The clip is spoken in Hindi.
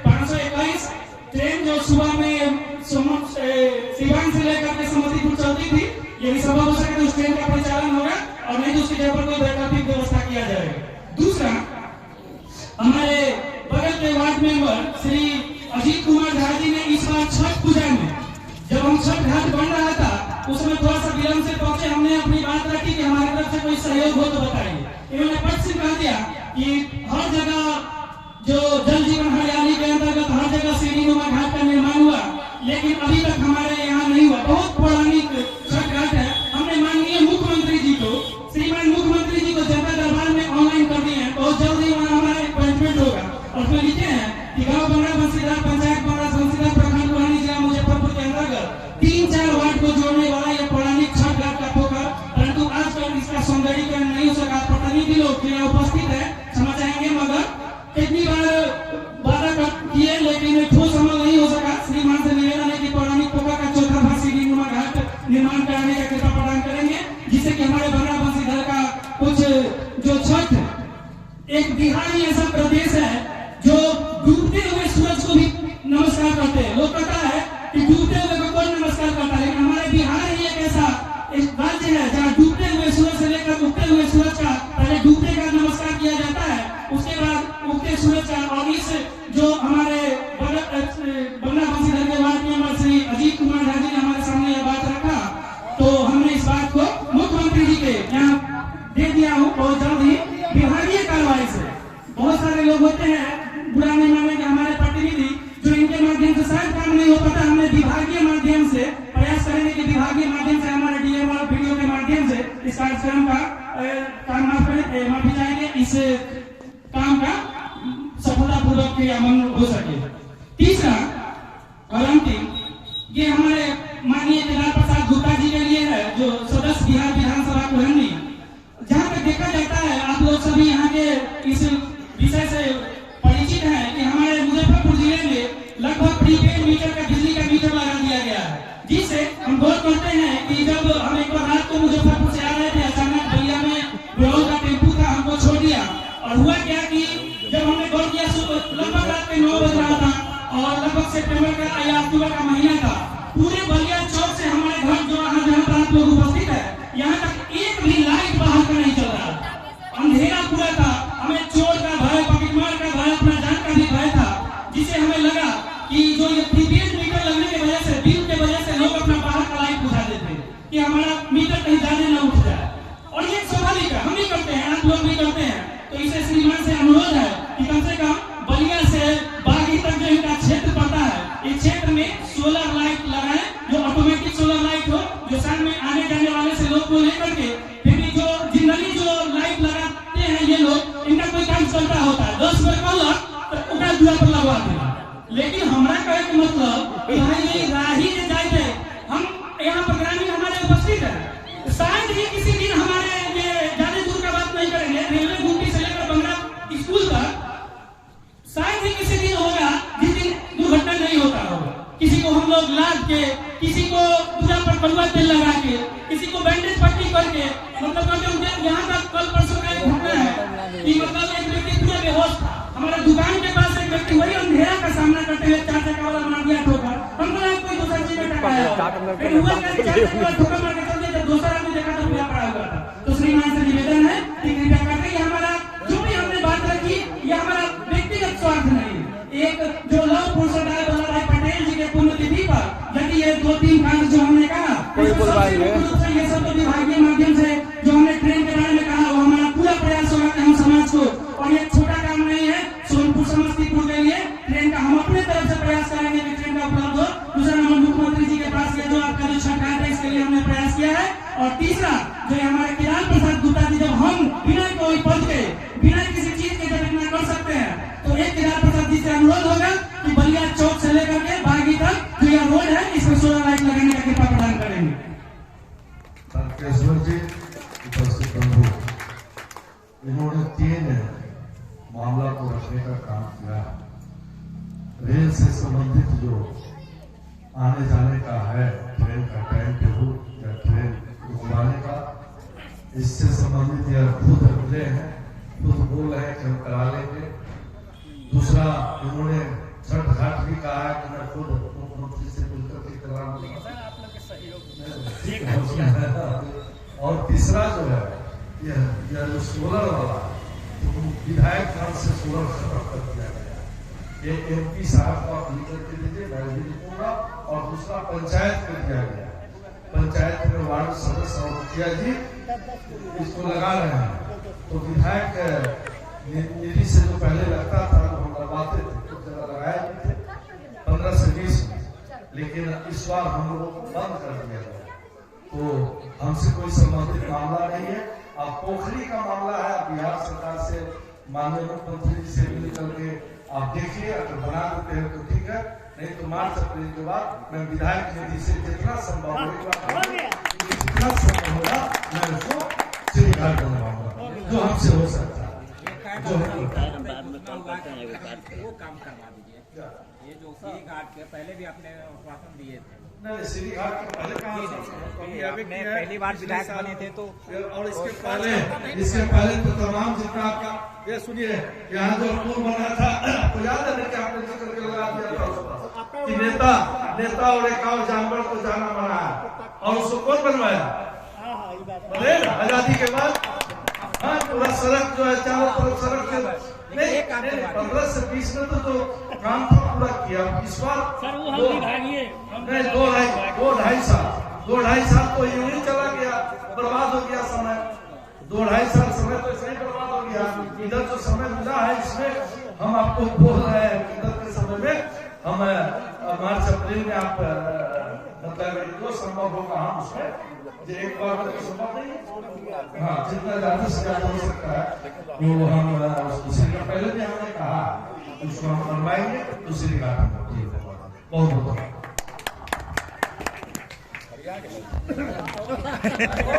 521 ट्रेन जो सुबह में सिवान से लेकर के समस्तीपुर चलती थी, यदि संभव हो सके तो उस ट्रेन का परिचालन होगा और नहीं तो उसकी जगह पर कोई वैकल्पिक व्यवस्था किया जाएगा। दूसरा, हमारे बगल के वार्ड मेंबर श्री अजीत कुमार झा जी ने इस बार छठ पूजा में जब हम छठ घाट बन रहा था उसमें थोड़ा सा विलंब से पहुंचे, हमने अपनी बात रखी कि हमारी तरफ से कोई सहयोग हो तो बताइए। इन्होंने पट से कह दिया कि हर जगह जो जल जीवन हरियाली के अंतर्गत हर जगह सीढ़ीनुमा घाट का निर्माण हुआ, लेकिन अभी तक हमारे यहाँ नहीं हुआ। बहुत पौराणिक छठ घाट है। हमने माननीय मुख्यमंत्री जी को, श्रीमान मुख्यमंत्री जी को जनता दरबार में ऑनलाइन कर दिए हैं। बहुत जल्द ही वहाँ हमारा अपॉइंटमेंट होगा और उसमें लिखे हैं कि गाँव बंगरा बंसीदार पंचायत बंगरा बंसीदार प्रखंड पुरानी जिला मुजफ्फरपुर के अंतर्गत 3-4 वार्ड को जोड़ने वाला यह पौराणिक छठ घाट का पोखर, परंतु आजकल इसका सौंदर्यीकरण नहीं हो सका। प्रतिनिधि लोग यहाँ उपस्थित है, क्षमा चाहेंगे, मगर कितनी बार वादा किए लेकिन ठोस अमल नहीं हो सका। श्रीमान से निवेदन है कि पौराणिक पोखर का चौथा भाग सीढ़ीनुमा घाट निर्माण कराने का कृपा प्रदान करेंगे, जिससे कि हमारे बंगरा बंसीधर का कुछ जो छठ, एक बिहार ही ऐसा प्रदेश है जो डूबते हुए सूरज को भी नमस्कार करते हैं। लोग कहता है कि डूबते हुए को कौन नमस्कार करता है, लेकिन हमारे बिहार ही एक ऐसा राज्य है जहाँ डूबते हुए सूरज से लेकर उगते हुए सूरज का पहले डूबते का नमस्कार किया जाता है, उसके बाद उगते सूरज का। और इस जो हमारे बंगला बंसीधर के वार्ड मेंबर श्री अजीत कुमार झा जी ने हमारे सामने यह बात रखा, तो हमने इस बात को मुख्यमंत्री जी के यहाँ दे दिया हूँ। बहुत जल्द ही विभागीय कार्रवाई से, बहुत सारे लोग होते हैं बुरा नहीं मानेंगे हमारे प्रतिनिधि, जो इनके माध्यम से शायद काम नहीं हो पाता, हमने विभागीय माध्यम से प्रयास करेंगे कि विभागीय माध्यम से हमारे डीएम और वीडियो के माध्यम से इस कार्यक्रम का काम माफी चाहेंगे, इस काम का सफलतापूर्वक क्रियान्वयन हो सके। तीसरा और अंतिम, ये हमारे माननीय केदार प्रसाद गुप्ता जी के लिए है, जो सदस्य बिहार विधानसभा कुरहनी। जहाँ तक देखा जाता है, आप लोग सभी यहाँ के इस विषय से परिचित है कि हमारे मुजफ्फरपुर जिले में लगभग प्रीपेड मीटर का बिजली का मीटर लगा दिया गया है, जिससे हम गौर करते हैं कि जब हम एक बार रात को मुजफ्फरपुर से आ रहे थे, अचानक बलिया में बिरौल का टेम्पू था, हमको छोड़ दिया। और हुआ क्या कि जब हमने गौर किया लगभग रात के 9 बज रहा था और लगभग सितंबर का या अक्टूबर का महीना था, पूरे बलिया चौक से हमारे घर जो जहाँ पर आप लोग उपस्थित है, यहाँ तक एक भी लाइट बाहर का नहीं चल रहा, अंधेरा पूरा था। हमें चोर का भय, पॉकेटमार का भय, अपना जान का भी भय था, जिससे हमें लगा कि जो ये प्रीपेड मीटर लगने की वजह से, बिल के वजह से लोग अपना बाहर का लाइट बुझा देते कि हमारा मीटर कहीं ज्यादा न उठ जाए। और ये स्वाभाविक है, हम भी करते हैं, आप लोग भी करते हैं। तो इसे श्रीमान से अनुरोध है कि कम से कम बलिया से बागी तक जो इनका क्षेत्र पड़ता है, इस क्षेत्र में सोलर लाइट लगाएं, जो ऑटोमेटिक सोलर लाइट हो, जो शाम में आने जाने वाले से लोग को लेकर के, फिर भी जो जनरली जो लाइट लगाते हैं ये लोग, इनका कोई काम चलता होता है, 10 रुपए का तो उनका दूरा पर लगवा देना। लेकिन हमारा कहे के मतलब कि भाई ये राही के जाए, हम यहाँ पर ग्रामीण हमारे उपस्थित है, शायद ही किसी दिन हमारे ये ज्यादा दूर का बात नहीं करेंगे, रेलवे गुमटी से लेकर बंगरा स्कूल तक शायद ही किसी दिन होगा जिस दिन दुर्घटना नहीं होता होगा। किसी को हम लोग लाद के, किसी को दूरा पर कड़वा तेल लगा के, किसी को बैंडेज पट्टी करके, मतलब कहते यहाँ तक कल परसों का एक घटना है कि मतलब एक व्यक्ति पूरा बेहोश था, हमारे दुकान के पास एक व्यक्ति वही अंधेरा का सामना करते हुए 4 चक्का वाला मार दिया ठोकर, हमको लगा कोई दूसरा चीज में टकराया होगा, फिर हुआ कि 4 चक्का वाला ठोकर मार के चल दिया, जब दूसरा आदमी देखा तो पूरा पड़ा हुआ था। तो श्रीमान से निवेदन है कि कृपया करके ये हमारा जो भी हमने बात रखी, ये हमारा व्यक्तिगत स्वार्थ नहीं, एक जो लव पुरुष सरदार वल्लभ भाई पटेल जी के पुण्यतिथि पर यदि ये 2-3 कांड जो हमने कहा, ये सब तो विभागीय माध्यम से जो हमने ट्रेन के बारे में कहा, वो हमारा पूरा प्रयास होगा कि हम समाज को, और ये छोटा काम नहीं है, सोनपुर समस्तीपुर के लिए ट्रेन का हम अपने तरफ से प्रयास करेंगे कि ट्रेन का उपलब्ध हो। दूसरा नंबर मुख्यमंत्री जी के पास ये जो आपका जो छठ घाट है, इसके लिए हमने प्रयास किया है। और तीसरा जो हमारे केदार प्रसाद गुप्ता जी, जब हम बिना कोई पद के, बिना किसी चीज के जब इतना कर सकते हैं, तो एक केदार प्रसाद जी से अनुरोध होगा कि बलिया चौक से लेकर के बागी तक जो यह रोड है, इसमें सोलर लाइट लगाने का कृपा प्रदान करेंगे। जी उपस्थित प्रभु, इन्होंने 3 मामला को रखने का काम किया। रेल से संबंधित जो आने जाने का है, ट्रेन का टाइम टेबल या ट्रेन रुकवाने का, इससे संबंधित यह खुद मिले हैं, खुद बोल रहे हैं कि हम करा लेंगे। दूसरा, इन्होंने भी कहा है कि मैं खुद मुख्यमंत्री से मिलकर के कराऊंगा। और तीसरा जो है यह जो सोलर वाला तो विधायक फंड से सोलर खत्म कर दिया गया। ये MP साहब को आप लिख करके दीजिए, मैं भी लिखूंगा। और दूसरा पंचायत में दिया गया, पंचायत में वार्ड सदस्य और मुखिया जी इसको लगा रहे हैं। तो विधायक निधि से जो पहले लगता था हम लगवाते थे, कुछ जगह लगाए भी थे 15 से 20 में, लेकिन इस बार हम लोग बंद कर दिया गया। तो हमसे कोई संबंधित मामला नहीं है। अब पोखरी का मामला है, बिहार सरकार से माननीय मुख्यमंत्री जी से मिल करके आप देखिए, अगर बना देते हैं तो ठीक है, नहीं तो मार्च अप्रैल के बाद मैं विधायक निधि से जितना संभव होगा मैं उसको श्रीघाट बनवाऊंगा, जो हमसे हो सकता है। जो वो काम करवा दीजिए। ये जो श्रीघाट के पहले भी आपने आश्वासन दिए थे, नहीं, श्रीघाट के पहले कहाँ आपने पहली बार विधायक बने थे तो, और इसके पहले तो तमाम जितना आपका ये सुनिए, यहाँ जो पुल बना था तो याद है कि आपने जिक्र के लगा दिया था कि नेता और एक और जानवर को जाना बना है, और उसको कौन बनवाया? आजादी के बाद हाँ, पूरा सड़क जो है चारों तरफ सड़क के नहीं 15 से 20 में तो जो काम था पूरा किया। इस बार दो ढाई साल तो यूं ही चला गया, बर्बाद हो गया समय। 2-2.5 साल समय तो ऐसे ही बर्बाद हो गया। इधर जो समय मिला है इसमें हम आपको बोल रहे हैं कि इधर के समय में हम मार्च अप्रैल में आप मतलब जो संभव होगा हम उसमें एक बार में तो संभव नहीं है। हाँ, जितना ज्यादा से ज्यादा हो सकता है वो हम दूसरी का पहले भी हमने कहा उसको हम बनवाएंगे, दूसरी का बहुत बहुत